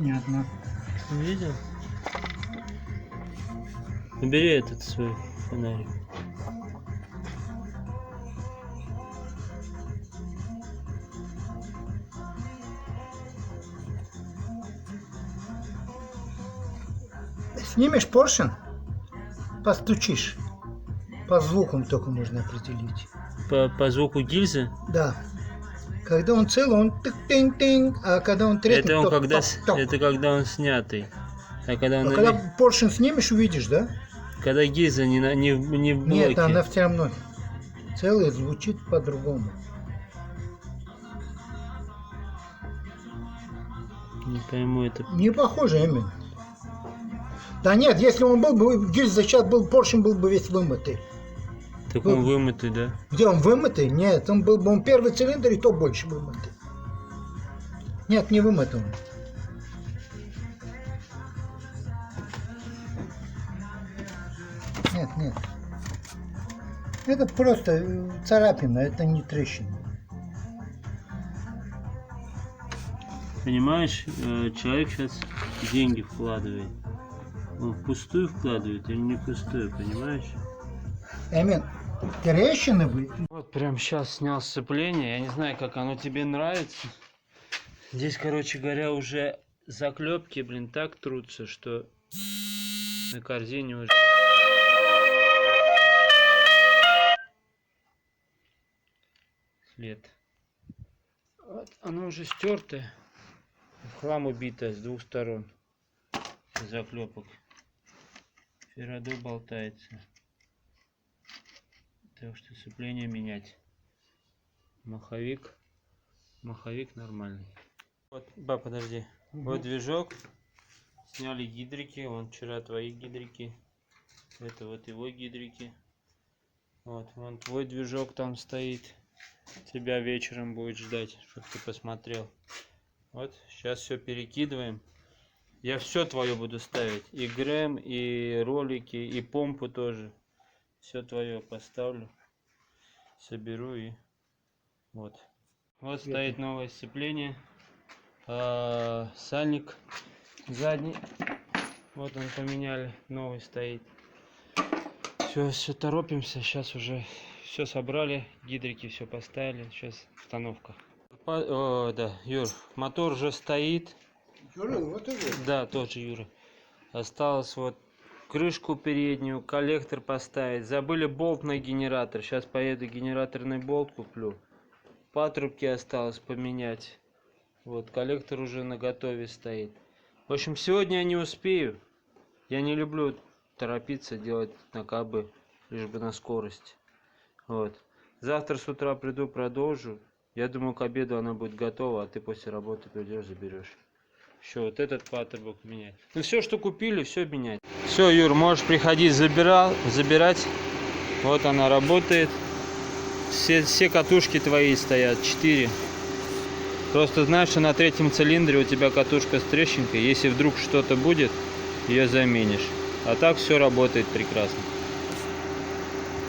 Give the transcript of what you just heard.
Понятно. Видел? Убери этот свой фонарик. Снимешь поршень, постучишь. По звукам только можно определить. По звуку гильзы? Да. Когда он целый, он тык-тынь-тынь, а когда он треснет, Это он то когда, ток-ток. это когда он снятый. А когда он А когда поршень снимешь, увидишь, да? когда гильза не в блоке. Нет, она все равно целая, звучит по-другому. Не пойму это. Не похоже именно. Да нет, если он был бы, гильза сейчас был, поршень был бы весь вымытый. Так он вымытый, да? Где он вымытый? Нет, он был бы он первый цилиндр, и то больше вымытый. Нет, не вымытый он. Нет, нет. Это просто царапина, это не трещина. Понимаешь, человек сейчас деньги вкладывает. Он впустую вкладывает или не впустую, понимаешь? Эмин, трещины вы. Вот прям сейчас снял сцепление. Я не знаю, как оно тебе нравится. Здесь, короче говоря, уже заклепки, блин, так трутся, что на корзине уже... След. Вот оно уже стертое. В хлам убито с двух сторон. Заклепок. Феррадо болтается. Так что сцепление менять. Маховик нормальный. Вот, подожди. Вот движок. Сняли гидрики. Вон вчера твои гидрики. Это вот его гидрики. Вот, вон твой движок там стоит. Тебя вечером будет ждать, чтобы ты посмотрел. Вот, сейчас все перекидываем. Я все твое буду ставить. И грэм, и ролики, и помпу тоже. Все твое поставлю. Соберу и вот. Вот стоит новое сцепление. Сальник задний. Вот он поменяли. Новый стоит. Все торопимся. Сейчас уже все собрали. Гидрики все поставили. Сейчас установка. Да, Юр, мотор уже стоит. Юра, вот это. Да, тоже Юра. Осталось вот крышку переднюю, коллектор поставить. Забыли болт на генератор. Сейчас поеду генераторный болт куплю. Патрубки осталось поменять. Вот, коллектор уже наготове стоит. В общем, сегодня я не успею. Я не люблю торопиться, делать на КБ, лишь бы на скорость. Вот. Завтра с утра приду, продолжу. Я думаю, к обеду она будет готова, а ты после работы придешь, заберешь. Еще вот этот патрубок менять. Ну все, что купили, все менять. Все, Юр, можешь приходить забирать. Вот она работает. Все катушки твои стоят, 4. Просто знаешь, что на третьем цилиндре у тебя катушка с трещинкой. Если вдруг что-то будет, ее заменишь. А так все работает прекрасно.